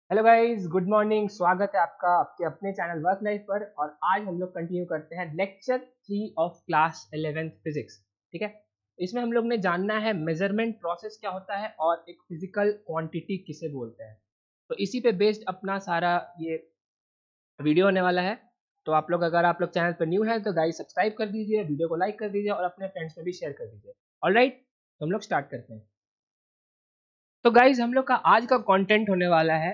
Hello guys, good morning. स्वागत है आपका आपके अपने चैनल वर्क लाइफ पर। और आज हम लोग कंटिन्यू करते हैं lecture 3 of class 11th physics. ठीक है, इसमें हम लोग ने जानना है मेजरमेंट प्रोसेस क्या होता है और एक फिजिकल क्वांटिटी किसे बोलते हैं। तो इसी पे बेस्ड अपना सारा ये वीडियो होने वाला है। तो आप लोग अगर आप लोग चैनल पर न्यू है तो गाइस सब्सक्राइब कर दीजिए, वीडियो को लाइक कर दीजिए और अपने फ्रेंड्स में भी शेयर कर दीजिए। ऑलराइट, तो हम लोग स्टार्ट करते हैं। तो गाइज हम लोग का आज का कंटेंट होने वाला है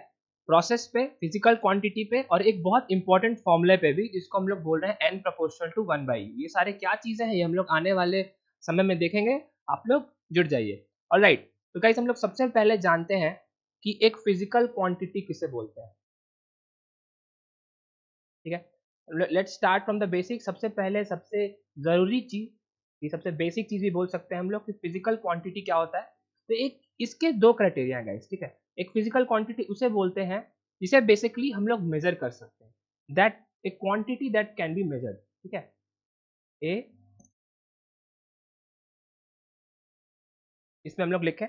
प्रोसेस पे, फिजिकल क्वांटिटी पे और एक बहुत इंपॉर्टेंट फॉर्मूले पे भी, जिसको हम लोग बोल रहे हैं n प्रोपोर्शनल टू 1/u। ये सारे क्या चीजें हैं ये हम लोग आने वाले समय में देखेंगे। आप लोग जुड़ जाइए। ऑलराइट, तो गाइज हम लोग सबसे पहले जानते हैं कि एक फिजिकल क्वांटिटी किसे बोलते हैं। ठीक है, let's start from the basic. सबसे पहले सबसे जरूरी चीज, ये सबसे बेसिक चीज भी बोल सकते हैं हम लोग कि फिजिकल क्वांटिटी क्या होता है। तो एक इसके दो क्राइटेरिया हैं गाइस। ठीक है, एक फिजिकल क्वांटिटी उसे बोलते हैं जिसे बेसिकली हम लोग मेजर कर सकते हैं, that A quantity that can be measured. ठीक है, ए इसमें हम लोग लिखें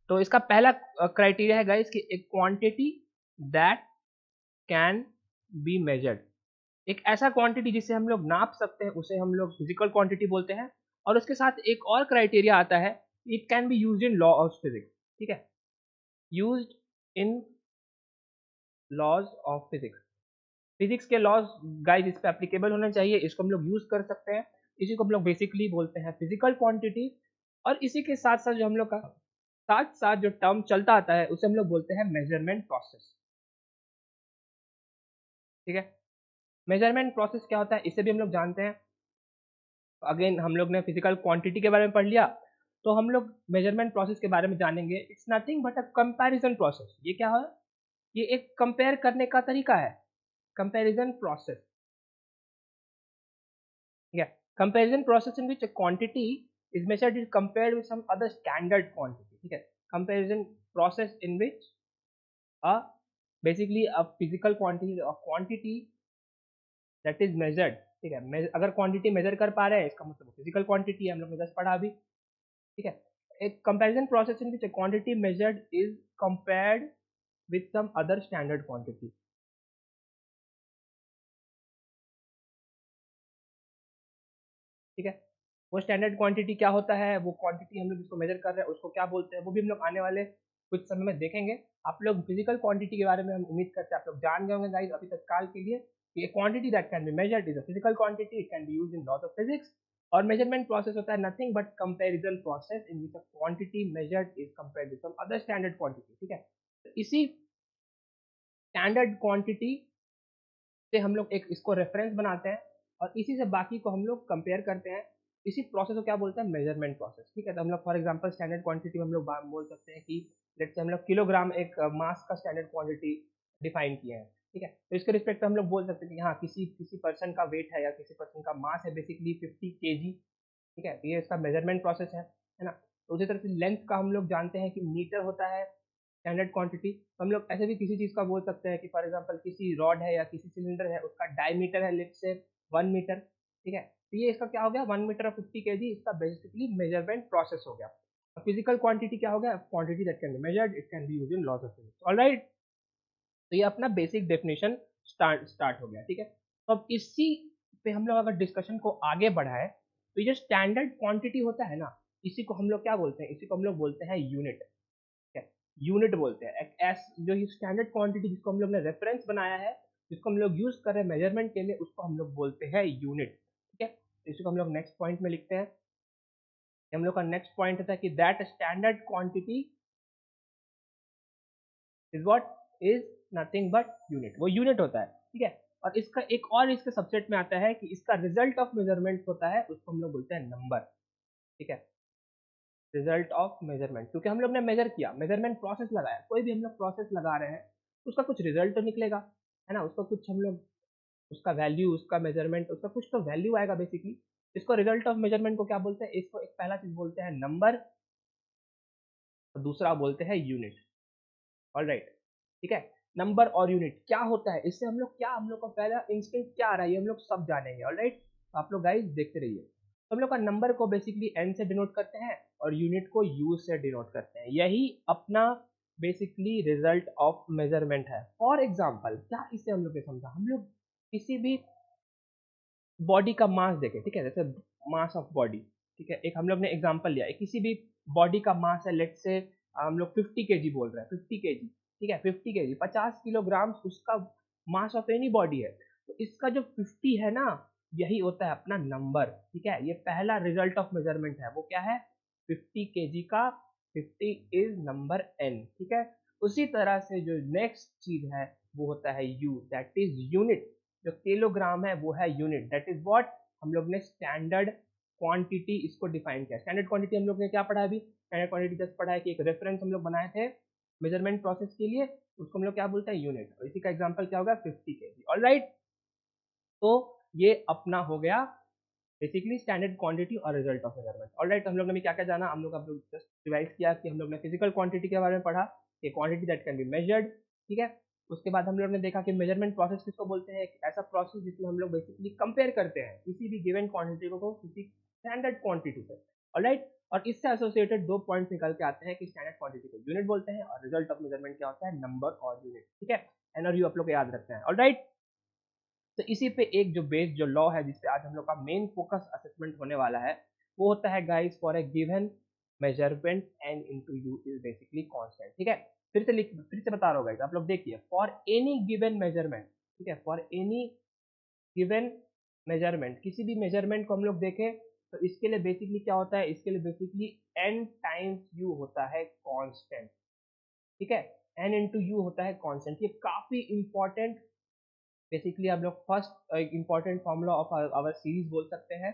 तो इसका पहला क्राइटेरिया है गाइस कि एक quantity that can be measured. एक ऐसा क्वांटिटी जिसे हम लोग नाप सकते हैं उसे हम लोग फिजिकल क्वांटिटी बोलते हैं। और उसके साथ एक और क्राइटेरिया आता है, it can be used in law of physics. ठीक है, used in laws of physics. Physics के लॉज गाइस इस पे एप्लीकेबल होने चाहिए, इसको हम लोग यूज कर सकते हैं। इसी को हम लोग बेसिकली बोलते हैं फिजिकल क्वांटिटी। और इसी के साथ साथ जो हम लोग का साथ साथ जो टर्म चलता आता है उसे हम लोग बोलते हैं मेजरमेंट प्रोसेस। ठीक है, मेजरमेंट प्रोसेस क्या होता है इसे भी हम लोग जानते हैं। अगेन हम लोग ने फिजिकल क्वांटिटी के बारे में पढ़ लिया, तो हम लोग मेजरमेंट प्रोसेस के बारे में जानेंगे। It's nothing but a comparison process. ये क्या है? ये एक कंपेयर करने का तरीका है, कंपैरिजन प्रोसेस। ठीक है, comparison process in which a quantity is measured is compared with some other standard quantity. ठीक है, comparison process in which a basically a physical quantity that is measured. ठीक है, अगर क्वांटिटी मेजर कर पा रहे हैं इसका मतलब फिजिकल क्वांटिटी है, हम लोग ने जस्ट पढ़ा अभी। ठीक है, एक comparison process in which quantity measured is compared with some other standard quantity. ठीक है, वो स्टैंडर्ड क्वांटिटी क्या होता है, वो क्वांटिटी हम लोग जिसको मेजर कर रहे हैं उसको क्या बोलते हैं, वो भी हम लोग आने वाले कुछ समय में देखेंगे। आप लोग फिजिकल क्वांटिटी के बारे में हम उम्मीद करते हैं आप लोग जान गए होंगे गाइस अभी तत्काल के लिए कि quantity that can be measured is a physical quantity, it can be used in laws of physics. और मेजरमेंट प्रोसेस होता है nothing but comparison process in which a quantity measured is compared with some other standard quantity. ठीक है, तो इसी standard quantity से हम लोग एक इसको रेफरेंस बनाते हैं और इसी से बाकी को हम लोग कंपेयर करते हैं। इसी प्रोसेस को क्या बोलते हैं? Measurement process. ठीक है, तो हम लोग फॉर एग्जांपल स्टैंडर्ड क्वांटिटी में हम लोग बोल सकते हैं कि लेट्स से हम लोग किलोग्राम एक मास का स्टैंडर्ड क्वांटिटी डिफाइन किया है। ठीक है, तो इसके रिस्पेक्ट में हम लोग बोल सकते हैं कि हाँ किसी किसी पर्सन का वेट है या किसी पर्सन का मास है बेसिकली 50 kg। ठीक है, तो ये इसका मेजरमेंट प्रोसेस है ना। तो उसी तरह से लेंथ का हम लोग जानते हैं कि मीटर होता है स्टैंडर्ड क्वांटिटी। तो हम लोग ऐसे भी किसी चीज़ का बोल सकते हैं कि फॉर एग्जांपल किसी रॉड है या किसी सिलेंडर है उसका डायमीटर है लेट्स से 1 मीटर। ठीक है, तो ये इसका क्या हो गया 1 मीटर और 50 kg, इसका बेसिकली मेजरमेंट प्रोसेस हो गया। और फिजिकल क्वांटिटी क्या हो गया? Quantity that can be measured, it can be used in laws of physics. Alright, तो ये अपना बेसिक डेफिनेशन स्टार्ट हो गया। ठीक है, तो अब इसी पे हम लोग अगर डिस्कशन को आगे बढ़ाएं तो ये जो स्टैंडर्ड क्वांटिटी होता है ना, इसी को हम लोग क्या बोलते हैं? इसी को हम लोग बोलते हैं यूनिट। है, यूनिट बोलते हैं। एक एस जो स्टैंडर्ड क्वांटिटी जिसको हम लोग ने रेफरेंस बनाया है, जिसको हम लोग यूज कर रहे हैं मेजरमेंट के लिए, उसको हम लोग बोलते हैं यूनिट। ठीक है, तो इसी को हम लोग नेक्स्ट पॉइंट में लिखते हैं। हम लोग का नेक्स्ट पॉइंट होता है कि that standard quantity is what is nothing but unit. वो यूनिट होता है। ठीक है, और इसका एक और इसके सबसेट में आता है कि इसका रिजल्ट ऑफ मेजरमेंट होता है, उसको हम लोग बोलते हैं नंबर। ठीक है, रिजल्ट ऑफ मेजरमेंट, क्योंकि हम लोग ने मेजर किया, मेजरमेंट प्रोसेस लगाया, कोई भी हम लोग प्रोसेस लगा रहे हैं उसका कुछ रिजल्ट तो निकलेगा, है ना। उसका कुछ हम लोग उसका वैल्यू, उसका मेजरमेंट, उसका कुछ तो वैल्यू आएगा बेसिकली। इसको रिजल्ट ऑफ मेजरमेंट को क्या बोलते हैं? इसको एक पहला चीज बोलते हैं नंबर और दूसरा बोलते हैं यूनिट। ऑलराइट, ठीक है, नंबर और यूनिट क्या होता है, इससे हम लोग क्या, हम लोग का पहला इंस्टिंक्ट क्या आ रहा है ये हम लोग सब जानेंगे। ऑलराइट, तो आप लोग गाइस देखते रहिए। तो हम लोग का नंबर को बेसिकली एन से डिनोट करते हैं और यूनिट को यू से डिनोट करते हैं। यही अपना बेसिकली रिजल्ट ऑफ मेजरमेंट है। फॉर एग्जाम्पल क्या इससे हम लोग ने समझा, हम लोग किसी भी बॉडी का मास देखें, ठीक है, जैसे मास ऑफ बॉडी, ठीक है, एक हम लोग ने एग्जांपल लिया है, किसी भी बॉडी का मास है, लेट्स से हम लोग 50 केजी बोल रहे हैं, 50 केजी, ठीक है, 50 केजी 50 किलोग्राम उसका मास ऑफ एनी बॉडी है। तो इसका जो 50 है ना, यही होता है अपना नंबर, ठीक है, ये पहला रिजल्ट ऑफ मेजरमेंट है, वो क्या है, 50 केजी का 50 इज नंबर n, ठीक है। उसी तरह से जो नेक्स्ट चीज है वो होता है u, दैट इज यूनिट। जो किलोग्राम है वो है यूनिट, दैट इज व्हाट हम लोग ने स्टैंडर्ड क्वांटिटी इसको डिफाइन किया। स्टैंडर्ड क्वांटिटी हम लोग ने क्या पढ़ा अभी, स्टैंडर्ड क्वांटिटी जस्ट पढ़ा है कि एक रेफरेंस हम लोग बनाए थे मेजरमेंट प्रोसेस के लिए, उसको हम लोग क्या बोलते हैं, यूनिट। और इसी का एग्जांपल क्या होगा, 50 केजी। ऑलराइट, तो ये अपना हो गया बेसिकली स्टैंडर्ड क्वांटिटी और रिजल्ट ऑफ मेजरमेंट। ऑलराइट, तो हम लोग ने भी क्या क्या जाना, हम लोग जस्ट रिवाइज किया कि हम लोग ने फिजिकल क्वांटिटी के बारे में पढ़ा, कि quantity that can be measured, ठीक है। उसके बाद हम लोग ने देखा कि मेजरमेंट प्रोसेस किसको बोलते हैं, एक ऐसा प्रोसेस जिसमें हम लोग बेसिकली कंपेयर करते हैं किसी भी गिवन क्वांटिटी को किसी स्टैंडर्ड क्वांटिटी से। ऑलराइट, और इससे एसोसिएटेड 2 पॉइंट्स निकल के आते हैं कि स्टैंडर्ड क्वांटिटी को यूनिट बोलते हैं और रिजल्ट ऑफ मेजरमेंट क्या होता है, नंबर और यूनिट, ठीक है। एन और यू आप लोग याद रखते हैं। ऑलराइट, तो इसी पे एक जो बेस जो लॉ है जिसपे आज हम लोग का मेन फोकस असेसमेंट होने वाला है, वो होता है guys, for a given measurement n into you is basically constant, ठीक है। फिर से बता रहा हूँ गाइस, आप लोग देखिए, फॉर एनी गिवन मेजरमेंट, ठीक है, फॉर एनी गिवन मेजरमेंट, किसी भी मेजरमेंट को हम लोग देखें तो इसके लिए बेसिकली क्या होता है, इसके लिए बेसिकली n टाइम्स यू होता है कांस्टेंट, ठीक है, n इंटू यू होता है कांस्टेंट। ये काफी इंपॉर्टेंट बेसिकली आप लोग first important formula of our series बोल सकते हैं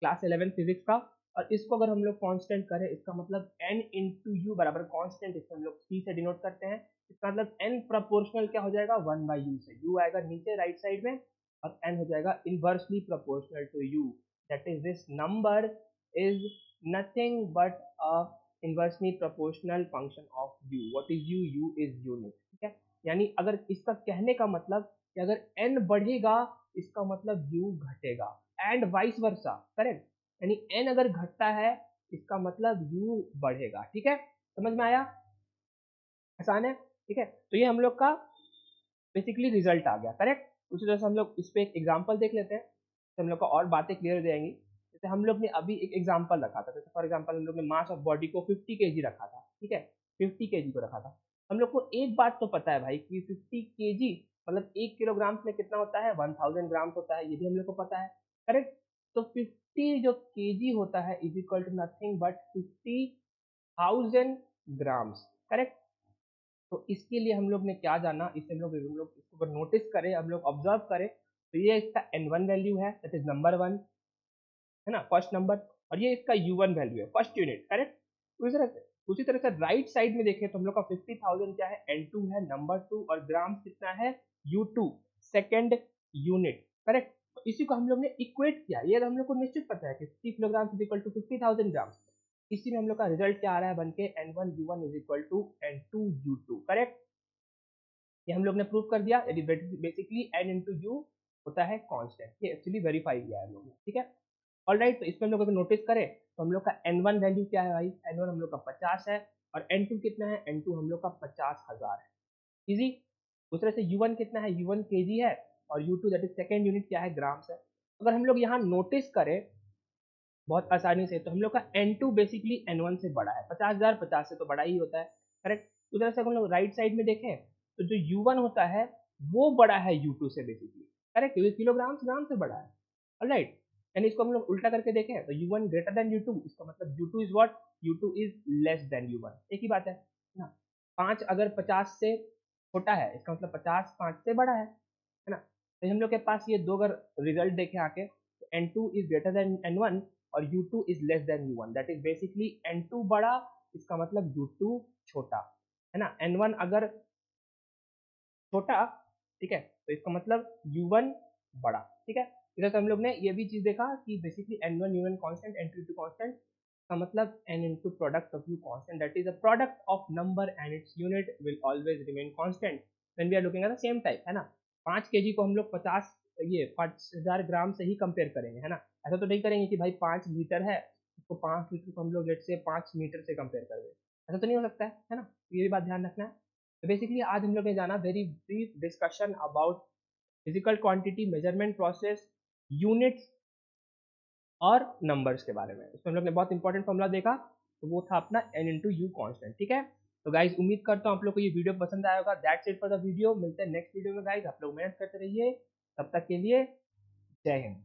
क्लास 11 फिजिक्स का। और इसको अगर हम लोग कांस्टेंट करें, इसका मतलब n इंटू यू बराबर कांस्टेंट, इसको हम लोग c से डिनोट करते हैं। इसका मतलब n प्रोपोर्शनल क्या हो जाएगा, 1 बाई यू से, u आएगा नीचे राइट साइड में और n हो जाएगा inversely proportional to u, that is this number is nothing but a inversely proportional function of u। What is u, u is unit, ठीक है। यानी अगर इसका कहने का मतलब कि अगर n बढ़ेगा इसका मतलब u घटेगा, एंड वाइस वर्सा, करेक्ट। यानी n अगर घटता है इसका मतलब u बढ़ेगा, ठीक है, समझ में आया, आसान है, ठीक है। तो ये हम लोग का बेसिकली रिजल्ट आ गया, करेक्ट। उसी तरह से हम लोग इस पे एक एग्जांपल देख लेते हैं, तो हम लोग को और बातें क्लियर हो जाएंगी। जैसे हम लोग ने अभी एक एग्जांपल रखा था, जैसे फॉर एग्जांपल हम लोग ने मास ऑफ बॉडी को 50 केजी रखा था, ठीक है, 50 केजी को रखा था। हम लोग को एक बात तो पता है भाई कि 50 केजी मतलब 1 किलोग्राम में कितना होता है, 1000 ग्राम होता है, ये भी हम लोग को पता है, करेक्ट। तो 50 जो केजी होता है is equal to nothing but 50,000 grams, correct. तो इसके लिए हम लोग ने क्या जाना, इससे हम लोग इसको अगर नोटिस करें, हम लोग ऑब्जर्व करें, तो ये इसका n1 वैल्यू है, दैट इज नंबर 1, है ना, फर्स्ट नंबर। और ये इसका u1 वैल्यू है, फर्स्ट यूनिट, करेक्ट। उसी तरह से राइट साइड में देखें तो हम लोग का 50,000 क्या है, n2 है, नंबर 2, और ग्राम कितना है, u2 सेकेंड यूनिट, करेक्ट। तो इसी को हम लोग ने इक्वेट किया, ये हम लोग को निश्चित पता है कि 50 किलोग्राम इज इक्वल टू 50,000 ग्राम। इसी में हम लोग का रिजल्ट क्या आ रहा है बन के, n1 is equal to n2 correct. ये हम लोग ने प्रूव कर दिया, यदि बेसिकली n इंटू यू होता है कांस्टेंट, ये एक्चुअली वेरीफाई किया है हम लोग ने, ठीक है। ऑलराइट, तो इसमें हम लोग अगर नोटिस करें तो हम लोग का n1 वैल्यू क्या है भाई, n1 हम लोग का 50 है, और n2 कितना है, n2 हम लोग का 50,000 है, इजी। दूसरे से u1 कितना है, u1 केजी है, और u2 that is second unit क्या है, ग्राम्स है। अगर हम लोग यहाँ नोटिस करें बहुत आसानी से, तो हम लोग का n2 बेसिकली n1 से बड़ा है, 50,000 50 से तो बड़ा ही होता है, करेक्ट। उधर से हम लोग राइट साइड में देखें तो जो u1 होता है वो बड़ा है u2 से बेसिकली, करेक्ट, क्योंकि किलोग्राम ग्राम से बड़ा है, ऑलराइट। यानी इसको हम लोग उल्टा करके देखें तो u1 ग्रेटर देन u2, इसका मतलब u2 is what, u2 is less than u1, एक ही बात है ना। 5 अगर 50 से छोटा है इसका मतलब 50 5 से बड़ा है ना। तो हम लोग के पास ये दो अगर रिजल्ट देखें आके, तो n2 is greater than n1 और u2 is less than u1, that is basically n2 बड़ा, इसका मतलब u2 छोटा, है ना। n1 अगर छोटा, ठीक है, तो इसका मतलब u1 बड़ा, ठीक है। इधर से हम लोग ने ये भी चीज देखा कि basically n1 u1 constant, n2 u2 constant, का मतलब n into product of u constant, that is the product of number and its unit will always remain constant when we are looking at the same type, है ना। 5 KG को हम लोग 50 ये 5000 ग्राम से ही compare करेंगे, है ना। ऐसा तो नहीं करेंगे कि भाई 5 लीटर है उसको 5 लीटर को हम लोग लेट से 5 मीटर से कंपेयर कर दें, ऐसा तो नहीं हो सकता है ना, ये भी बात ध्यान रखना है। तो बेसिकली आज हम लोग ने जाना very brief discussion about physical quantity, measurement process, units और नंबर्स के बारे में। इसमें हम लोग ने बहुत इंपॉर्टेंट फॉर्मूला देखा, तो वो था अपना n इंटू यू कॉन्स्टेंट। ठीक है, तो गाइज उम्मीद करता हूँ आप लोग को ये वीडियो पसंद आया होगा। That's it for the video, मिलते हैं नेक्स्ट वीडियो में गाइज। आप लोग मेहनत करते रहिए, तब तक के लिए जय हिंद।